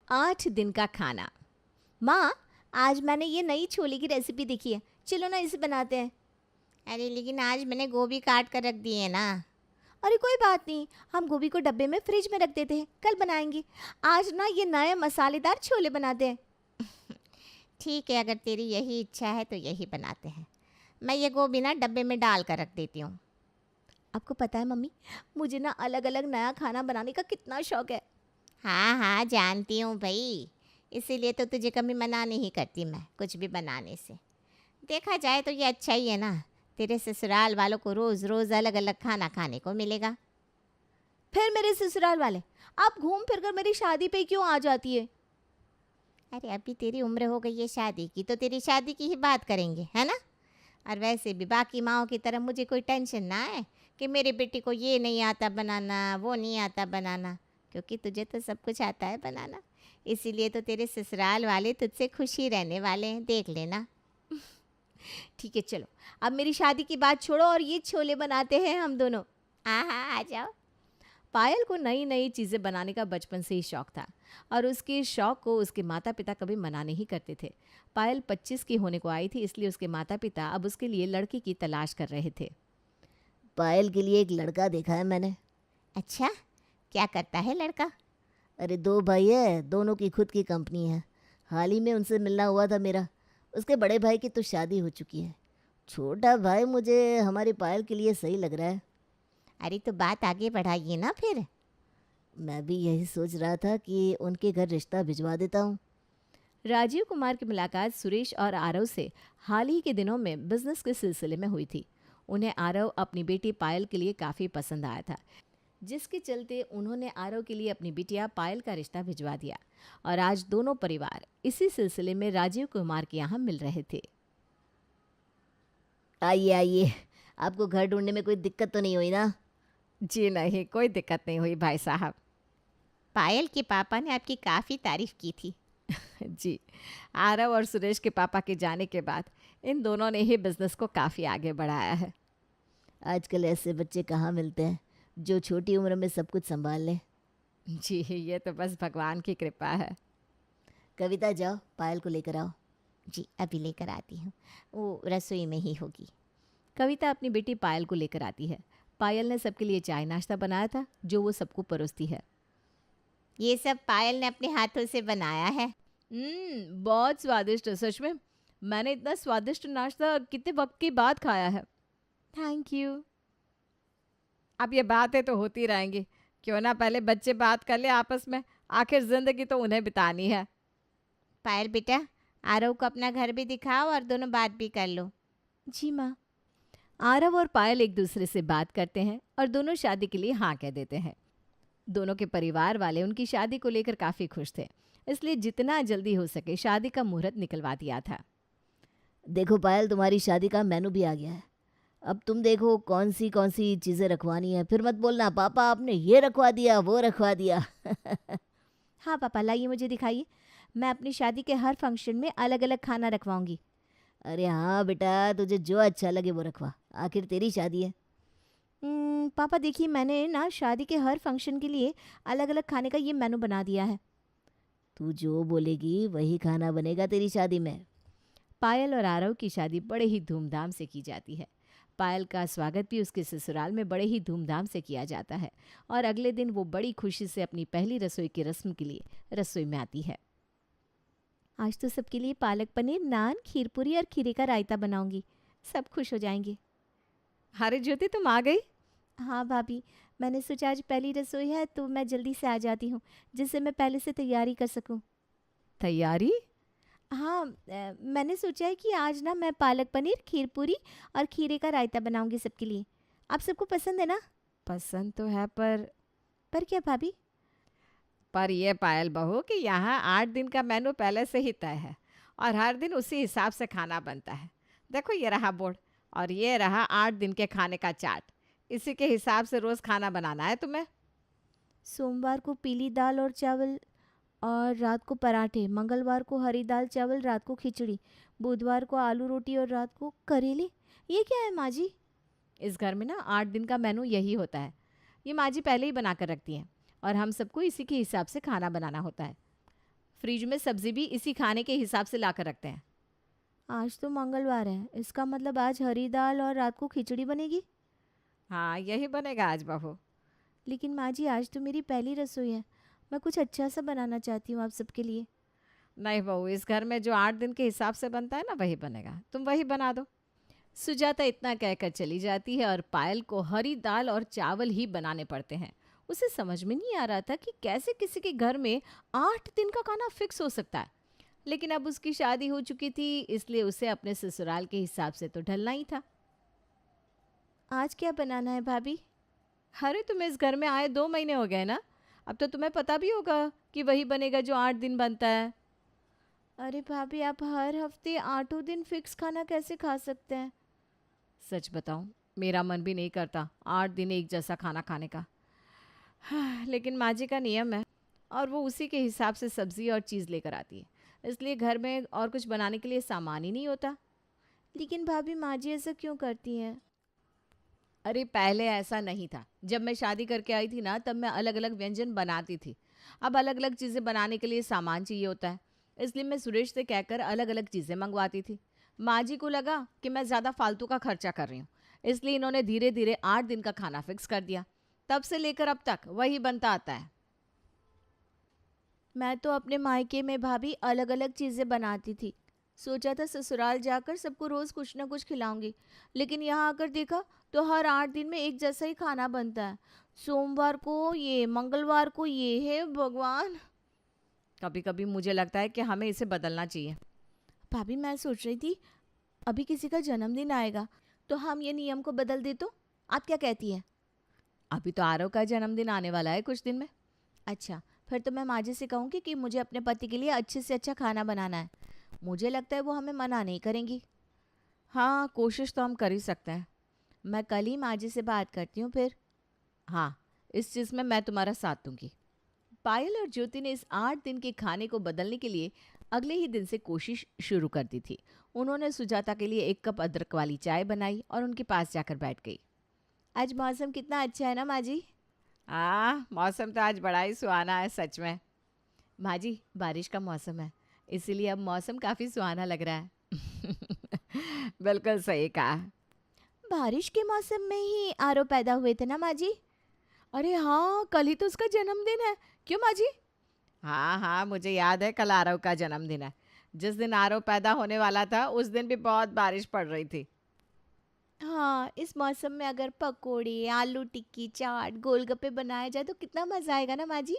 8 दिन का खाना। माँ, आज मैंने ये नई छोले की रेसिपी देखी है, चलो ना इसे बनाते हैं। अरे लेकिन आज मैंने गोभी काट कर रख दी है ना। अरे कोई बात नहीं, हम गोभी को डब्बे में फ्रिज में रख देते हैं, कल बनाएंगे। आज ना ये नए मसालेदार छोले बनाते हैं। ठीक है, अगर तेरी यही इच्छा है तो यही बनाते हैं। मैं ये गोभी ना डब्बे में डाल कर रख देती हूँ। आपको पता है मम्मी, मुझे ना अलग अलग नया खाना बनाने का कितना शौक है। हाँ हाँ, जानती हूँ भाई। इसीलिए तो तुझे कभी मना नहीं करती मैं कुछ भी बनाने से। देखा जाए तो ये अच्छा ही है ना, तेरे ससुराल वालों को रोज़ रोज़ अलग अलग खाना खाने को मिलेगा। फिर मेरे ससुराल वाले, आप घूम फिर कर मेरी शादी पे क्यों आ जाती है? अरे अभी तेरी उम्र हो गई है शादी की, तो तेरी शादी की ही बात करेंगे, है ना। और वैसे भी बाकी माँओं की तरह मुझे कोई टेंशन ना है कि मेरी बेटी को ये नहीं आता बनाना, वो नहीं आता बनाना, क्योंकि तुझे तो सब कुछ आता है बनाना। इसीलिए तो तेरे ससुराल वाले तुझसे खुश ही रहने वाले हैं, देख लेना। ठीक है चलो, अब मेरी शादी की बात छोड़ो और ये छोले बनाते हैं हम दोनों। हाँ हाँ, आ जाओ। पायल को नई नई चीज़ें बनाने का बचपन से ही शौक था और उसके शौक को उसके माता पिता कभी मना नहीं करते थे। पायल 25 की होने को आई थी, इसलिए उसके माता पिता अब उसके लिए लड़की की तलाश कर रहे थे। पायल के लिए एक लड़का देखा है मैंने। अच्छा, क्या करता है लड़का? अरे दो भाई है, दोनों की खुद की कंपनी है। हाल ही में उनसे मिलना हुआ था मेरा। उसके बड़े भाई की तो शादी हो चुकी है। छोटा भाई मुझे हमारी पायल के लिए सही लग रहा है। अरे तो बात आगे बढ़ाइए ना फिर। मैं भी यही सोच रहा था कि उनके घर रिश्ता भिजवा देता हूँ। राजीव कुमार की मुलाकात सुरेश और आरव से हाल ही के दिनों में बिजनेस के सिलसिले में हुई थी। उन्हें आरव अपनी बेटी पायल के लिए काफ़ी पसंद आया था, जिसके चलते उन्होंने आरव के लिए अपनी बिटिया पायल का रिश्ता भिजवा दिया और आज दोनों परिवार इसी सिलसिले में राजीव कुमार के यहाँ मिल रहे थे। आइए आइए, आपको घर ढूंढने में कोई दिक्कत तो नहीं हुई ना? जी नहीं, कोई दिक्कत नहीं हुई भाई साहब। पायल के पापा ने आपकी काफ़ी तारीफ की थी। जी, आरव और सुरेश के पापा के जाने के बाद इन दोनों ने ही बिजनेस को काफ़ी आगे बढ़ाया है। आजकल ऐसे बच्चे कहाँ मिलते हैं जो छोटी उम्र में सब कुछ संभाल लें। जी, ये तो बस भगवान की कृपा है। कविता, जाओ पायल को लेकर आओ। जी अभी लेकर आती हूँ, वो रसोई में ही होगी। कविता अपनी बेटी पायल को लेकर आती है। पायल ने सबके लिए चाय नाश्ता बनाया था, जो वो सबको परोसती है। ये सब पायल ने अपने हाथों से बनाया है। बहुत स्वादिष्ट है सच में। मैंने इतना स्वादिष्ट नाश्ता कितने वक्त के बाद खाया है। Thank you. अब ये बातें तो होती रहेंगी, क्यों ना पहले बच्चे बात कर ले आपस में, आखिर जिंदगी तो उन्हें बितानी है। पायल बेटा, आरव को अपना घर भी दिखाओ और दोनों बात भी कर लो। जी माँ। आरव और पायल एक दूसरे से बात करते हैं और दोनों शादी के लिए हाँ कह देते हैं। दोनों के परिवार वाले उनकी शादी को लेकर काफ़ी खुश थे, इसलिए जितना जल्दी हो सके शादी का मुहूर्त निकलवा दिया था। देखो पायल, तुम्हारी शादी का मेनू भी आ गया है। अब तुम देखो कौन सी चीज़ें रखवानी है, फिर मत बोलना पापा आपने ये रखवा दिया वो रखवा दिया। हाँ पापा, लाइए मुझे दिखाइए। मैं अपनी शादी के हर फंक्शन में अलग अलग खाना रखवाऊंगी। अरे हाँ बेटा, तुझे जो अच्छा लगे वो रखवा, आखिर तेरी शादी है। पापा देखिए, मैंने ना शादी के हर फंक्शन के लिए अलग अलग खाने का ये मेनू बना दिया है। तू जो बोलेगी वही खाना बनेगा तेरी शादी में। पायल और आरव की शादी बड़े ही धूमधाम से की जाती है। पायल का स्वागत भी उसके ससुराल में बड़े ही धूमधाम से किया जाता है और अगले दिन वो बड़ी खुशी से अपनी पहली रसोई की रस्म के लिए रसोई में आती है। आज तो सबके लिए पालक पनीर, नान, खीर पूरी और खीरे का रायता बनाऊंगी, सब खुश हो जाएंगे। अरे ज्योति, तुम आ गई? हाँ भाभी, मैंने सोचा आज पहली रसोई है तो मैं जल्दी से आ जाती हूँ, जिससे मैं पहले से तैयारी कर सकूँ। तैयारी? हाँ, मैंने सोचा है कि आज ना मैं पालक पनीर, खीर पूरी और खीरे का रायता बनाऊंगी सबके लिए। आप सबको पसंद है ना? पसंद तो है, पर क्या भाभी? पर ये पायल बहू कि यहाँ 8 दिन का मेनू पहले से ही तय है और हर दिन उसी हिसाब से खाना बनता है। देखो ये रहा बोर्ड और ये रहा 8 दिन के खाने का चार्ट। इसी के हिसाब से रोज़ खाना बनाना है तुम्हें। सोमवार को पीली दाल और चावल और रात को पराठे, मंगलवार को हरी दाल चावल, रात को खिचड़ी, बुधवार को आलू रोटी और रात को करेले। ये क्या है माँ जी? इस घर में ना 8 दिन का मेनू यही होता है। ये माँ जी पहले ही बना कर रखती हैं और हम सबको इसी के हिसाब से खाना बनाना होता है। फ्रिज में सब्जी भी इसी खाने के हिसाब से ला कर रखते हैं। आज तो मंगलवार है, इसका मतलब आज हरी दाल और रात को खिचड़ी बनेगी। हाँ, यही बनेगा आज बहू। लेकिन माँ जी, आज तो मेरी पहली रसोई है, मैं कुछ अच्छा सा बनाना चाहती हूँ आप सबके लिए। नहीं बहू, इस घर में जो 8 दिन के हिसाब से बनता है ना वही बनेगा, तुम वही बना दो। सुजाता इतना कहकर चली जाती है और पायल को हरी दाल और चावल ही बनाने पड़ते हैं। उसे समझ में नहीं आ रहा था कि कैसे किसी के घर में 8 दिन का खाना फिक्स हो सकता है। लेकिन अब उसकी शादी हो चुकी थी, इसलिए उसे अपने ससुराल के हिसाब से तो ढलना ही था। आज क्या बनाना है भाभी? अरे, तुम्हें इस घर में आए 2 महीने हो गए ना, अब तो तुम्हें पता भी होगा कि वही बनेगा जो 8 दिन बनता है। अरे भाभी, आप हर हफ्ते 8 दिन फिक्स खाना कैसे खा सकते हैं? सच बताऊं, मेरा मन भी नहीं करता 8 दिन एक जैसा खाना खाने का। लेकिन माँ जी का नियम है और वो उसी के हिसाब से सब्जी और चीज़ लेकर आती है, इसलिए घर में और कुछ बनाने के लिए सामान ही नहीं होता। लेकिन भाभी, माँ जी ऐसा क्यों करती हैं? अरे, पहले ऐसा नहीं था। जब मैं शादी करके आई थी ना, तब मैं अलग अलग व्यंजन बनाती थी। अब अलग अलग चीज़ें बनाने के लिए सामान चाहिए होता है, इसलिए मैं सुरेश से कहकर अलग अलग चीज़ें मंगवाती थी। माँ जी को लगा कि मैं ज़्यादा फालतू का खर्चा कर रही हूँ, इसलिए इन्होंने धीरे धीरे 8 दिन का खाना फिक्स कर दिया। तब से लेकर अब तक वही बनता आता है। मैं तो अपने मायके में भाभी अलग अलग चीज़ें बनाती थी। सोचा था ससुराल जाकर सबको रोज़ कुछ ना कुछ खिलाऊंगी, लेकिन यहाँ आकर देखा तो हर 8 दिन में एक जैसा ही खाना बनता है। सोमवार को ये, मंगलवार को ये, है भगवान। कभी कभी मुझे लगता है कि हमें इसे बदलना चाहिए। भाभी, मैं सोच रही थी अभी किसी का जन्मदिन आएगा तो हम ये नियम को बदल दे तो? आप क्या कहती हैं? अभी तो आरव का जन्मदिन आने वाला है कुछ दिन में। अच्छा, फिर तो मैं माँ जी से कहूँगी कि मुझे अपने पति के लिए अच्छे से अच्छा खाना बनाना है। मुझे लगता है वो हमें मना नहीं करेंगी। हाँ, कोशिश तो हम कर ही सकते हैं। मैं कल ही माँ जी से बात करती हूँ फिर। हाँ, इस चीज़ में मैं तुम्हारा साथ दूंगी। पायल और ज्योति ने इस 8 दिन के खाने को बदलने के लिए अगले ही दिन से कोशिश शुरू कर दी थी। उन्होंने सुजाता के लिए 1 कप अदरक वाली चाय बनाई और उनके पास जाकर बैठ गई। आज मौसम कितना अच्छा है ना माँ जी? मौसम तो आज बड़ा ही सुहाना है सच में। माँ जी, बारिश का मौसम है, इसीलिए अब मौसम काफ़ी सुहाना लग रहा है। बिल्कुल सही कहा। बारिश के मौसम में ही आरव पैदा हुए थे ना माँ जी? अरे हाँ, कल ही तो उसका जन्मदिन है। क्यों माँ जी? हाँ हाँ, मुझे याद है कल आरव का जन्मदिन है। जिस दिन आरव पैदा होने वाला था उस दिन भी बहुत बारिश पड़ रही थी। हाँ, इस मौसम में अगर पकोड़े, आलू टिक्की, चाट, गोलगप्पे बनाए जाए तो कितना मज़ा आएगा ना माँ जी?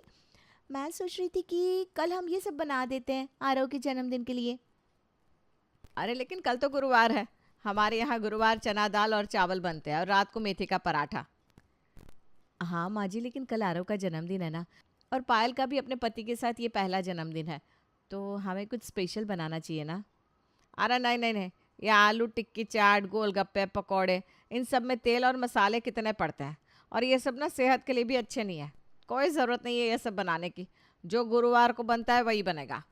मैं सोच रही थी कि कल हम ये सब बना देते हैं आरव के जन्मदिन के लिए। अरे लेकिन कल तो गुरुवार है। हमारे यहाँ गुरुवार चना दाल और चावल बनते हैं और रात को मेथी का पराठा। हाँ माँ जी, लेकिन कल आरव का जन्मदिन है ना। और पायल का भी अपने पति के साथ ये पहला जन्मदिन है, तो हमें कुछ स्पेशल बनाना चाहिए ना। अरे नहीं नहीं नहीं, ये आलू टिक्की, चाट, गोलगप्पे, पकौड़े, इन सब में तेल और मसाले कितने पड़ते हैं, और ये सब ना सेहत के लिए भी अच्छे नहीं है। कोई ज़रूरत नहीं है ये सब बनाने की। जो गुरुवार को बनता है वही बनेगा।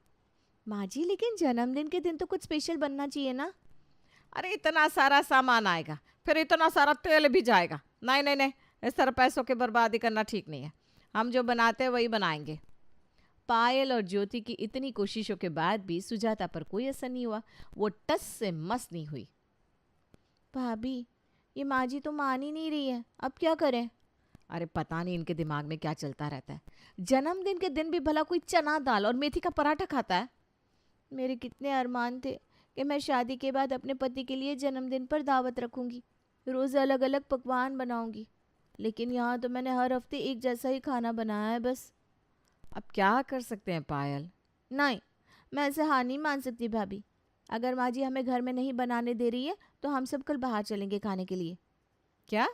माँ जी, लेकिन जन्मदिन के दिन तो कुछ स्पेशल बनना चाहिए ना। अरे इतना सारा सामान आएगा, फिर इतना सारा तेल भी जाएगा। नहीं नहीं नहीं, इस तरह पैसों की बर्बादी करना ठीक नहीं है। हम जो बनाते हैं वही बनाएंगे। पायल और ज्योति की इतनी कोशिशों के बाद भी सुजाता पर कोई असर नहीं हुआ। वो टस से मस नहीं हुई। भाभी, ये माँ जी तो मान ही नहीं रही है, अब क्या करें? अरे पता नहीं इनके दिमाग में क्या चलता रहता है। जन्मदिन के दिन भी भला कोई चना दाल और मेथी का पराठा खाता है? मेरे कितने अरमान थे कि मैं शादी के बाद अपने पति के लिए जन्मदिन पर दावत रखूंगी, रोज़ अलग अलग पकवान बनाऊंगी। लेकिन यहाँ तो मैंने हर हफ्ते एक जैसा ही खाना बनाया है बस। अब क्या कर सकते हैं पायल? नहीं, मैं ऐसे हार नहीं मान सकती भाभी। अगर माँ जी हमें घर में नहीं बनाने दे रही है तो हम सब कल बाहर चलेंगे खाने के लिए। क्या?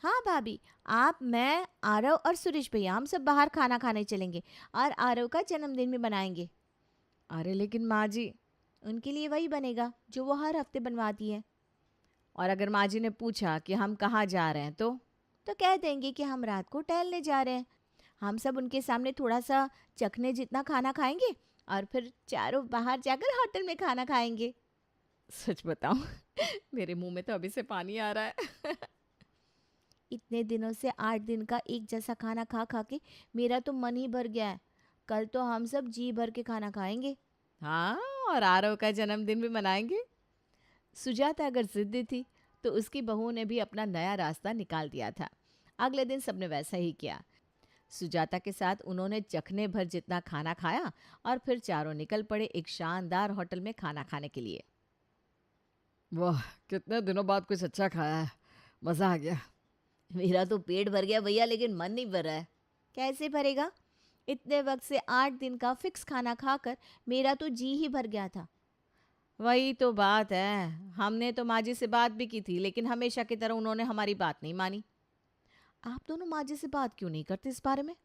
हाँ भाभी, आप, मैं, आरव और सुरेश भैया, हम सब बाहर खाना खाने चलेंगे और आरव का जन्मदिन भी बनाएंगे। अरे लेकिन माँ जी। उनके लिए वही बनेगा जो वो हर हफ्ते बनवाती है। और अगर माँ जी ने पूछा कि हम कहाँ जा रहे हैं तो कह देंगे कि हम रात को टहलने जा रहे हैं। हम सब उनके सामने थोड़ा सा चखने जितना खाना खाएंगे और फिर चारों बाहर जाकर होटल में खाना खाएंगे। सच बताऊं, मेरे मुंह में तो अभी से पानी आ रहा है। इतने दिनों से 8 दिन का एक जैसा खाना खा खा के मेरा तो मन ही भर गया है। कल तो हम सब जी भर के खाना खाएंगे। हाँ, और आरव का जन्मदिन भी मनाएंगे। सुजाता अगर जिद्दी थी तो उसकी बहू ने भी अपना नया रास्ता निकाल दिया था। अगले दिन सबने वैसा ही किया। सुजाता के साथ उन्होंने चखने भर जितना खाना खाया और फिर चारों निकल पड़े एक शानदार होटल में खाना खाने के लिए। वाह, कितने दिनों बाद कुछ अच्छा खाया है, मज़ा आ गया। मेरा तो पेट भर गया भैया, लेकिन मन नहीं भर रहा है। कैसे भरेगा? इतने वक्त से 8 दिन का फिक्स खाना खाकर मेरा तो जी ही भर गया था। वही तो बात है, हमने तो माँ जी से बात भी की थी, लेकिन हमेशा की तरह उन्होंने हमारी बात नहीं मानी। आप दोनों माँ जी से बात क्यों नहीं करते इस बारे में?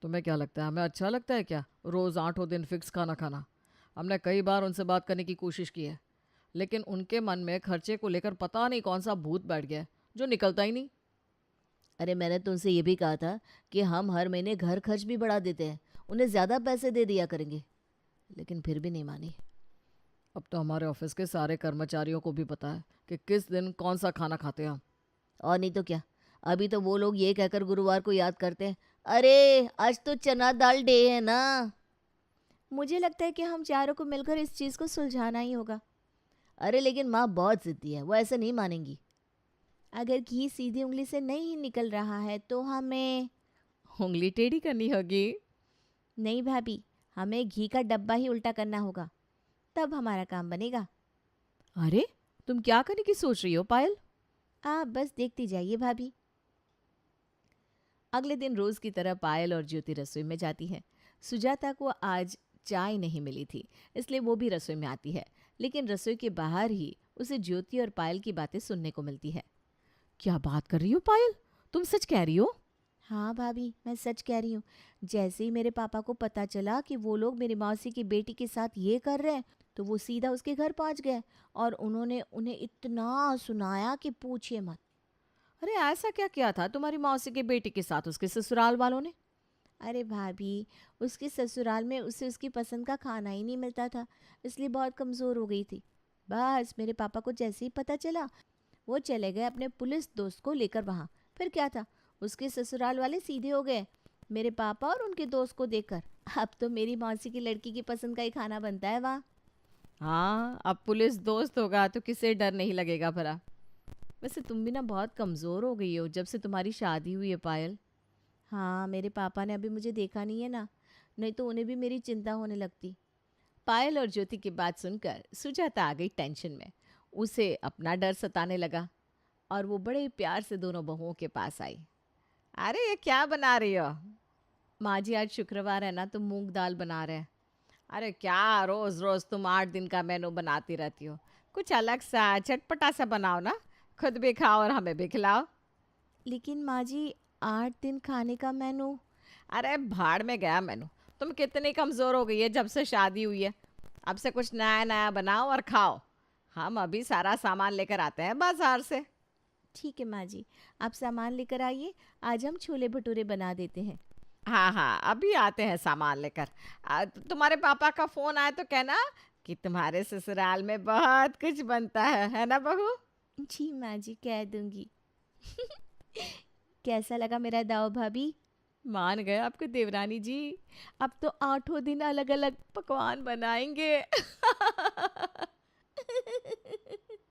तुम्हें क्या लगता है, हमें अच्छा लगता है क्या रोज़ 8 दिन फिक्स खाना खाना? हमने कई बार उनसे बात करने की कोशिश की है, लेकिन उनके मन में खर्चे को लेकर पता नहीं कौन सा भूत बैठ गया है, जो निकलता ही नहीं। अरे मैंने तो उनसे ये भी कहा था कि हम हर महीने घर खर्च भी बढ़ा देते हैं, उन्हें ज़्यादा पैसे दे दिया करेंगे, लेकिन फिर भी नहीं मानी। अब तो हमारे ऑफिस के सारे कर्मचारियों को भी पता है कि किस दिन कौन सा खाना खाते हैं हम। और नहीं तो क्या, अभी तो वो लोग ये कहकर गुरुवार को याद करते हैं, अरे आज तो चना दाल डे है ना। मुझे लगता है कि हम चारों को मिलकर इस चीज़ को सुलझाना ही होगा। अरे लेकिन माँ बहुत जिद्दी है, वो ऐसे नहीं मानेंगी। अगर घी सीधी उंगली से नहीं निकल रहा है तो हमें उंगली टेढ़ी करनी होगी। नहीं भाभी, हमें घी का डब्बा ही उल्टा करना होगा, तब हमारा काम बनेगा। अरे तुम क्या करने की सोच रही हो पायल? आप बस देखती जाइए भाभी। अगले दिन रोज की तरह पायल और ज्योति रसोई में जाती है। सुजाता को आज चाय नहीं मिली थी, इसलिए वो भी रसोई में आती है, लेकिन रसोई के बाहर ही उसे ज्योति और पायल की बातें सुनने को मिलती है। क्या बात कर रही हो पायल, तुम सच कह रही हो? हाँ भाभी, मैं सच कह रही हूँ। जैसे ही मेरे पापा को पता चला कि वो लोग मेरी मौसी की बेटी के साथ ये कर रहे हैं, तो वो सीधा उसके घर पहुँच गए और उन्होंने उन्हें इतना सुनाया कि पूछिए मत। अरे ऐसा क्या किया था तुम्हारी मौसी के बेटी के साथ उसके ससुराल वालों ने? अरे भाभी, उसके ससुराल में उसे उसकी पसंद का खाना ही नहीं मिलता था, इसलिए बहुत कमज़ोर हो गई थी। बस मेरे पापा को जैसे ही पता चला, वो चले गए अपने पुलिस दोस्त को लेकर वहाँ। फिर क्या था, उसके ससुराल वाले सीधे हो गए मेरे पापा और उनके दोस्त को देखकर। अब तो मेरी मौसी की लड़की की पसंद का ही खाना बनता है वहाँ। हाँ, अब पुलिस दोस्त होगा तो किसे डर नहीं लगेगा भला। वैसे तुम भी ना बहुत कमज़ोर हो गई हो जब से तुम्हारी शादी हुई है पायल। हाँ, मेरे पापा ने अभी मुझे देखा नहीं है ना, नहीं तो उन्हें भी मेरी चिंता होने लगती। पायल और ज्योति की बात सुनकर सुजाता आ गई टेंशन में। उसे अपना डर सताने लगा और वो बड़े प्यार से दोनों बहुओं के पास आई। अरे ये क्या बना रही हो? माँ जी आज शुक्रवार है ना, तो मूंग दाल बना रहे हैं। अरे क्या रोज़ रोज़ तुम 8 दिन का मेनू बनाती रहती हो, कुछ अलग सा चटपटा सा बनाओ ना, खुद भी खाओ और हमें भी खिलाओ। लेकिन माँ जी, 8 दिन खाने का मेनू। अरे भाड़ में गया मेनू, तुम कितनी कमज़ोर हो गई है जब से शादी हुई है। अब से कुछ नया नया बनाओ और खाओ। हम अभी सारा सामान लेकर आते हैं बाजार से। ठीक है माँ जी, आप सामान लेकर आइए, आज हम छोले भटूरे बना देते हैं। हाँ हाँ, अभी आते हैं सामान लेकर। तुम्हारे पापा का फ़ोन आए तो कहना कि तुम्हारे ससुराल में बहुत कुछ बनता है ना बहू? जी माँ जी, कह दूंगी। कैसा लगा मेरा दाव भाभी? मान गए आपके देवरानी जी, अब तो 8 दिन अलग अलग पकवान बनाएंगे।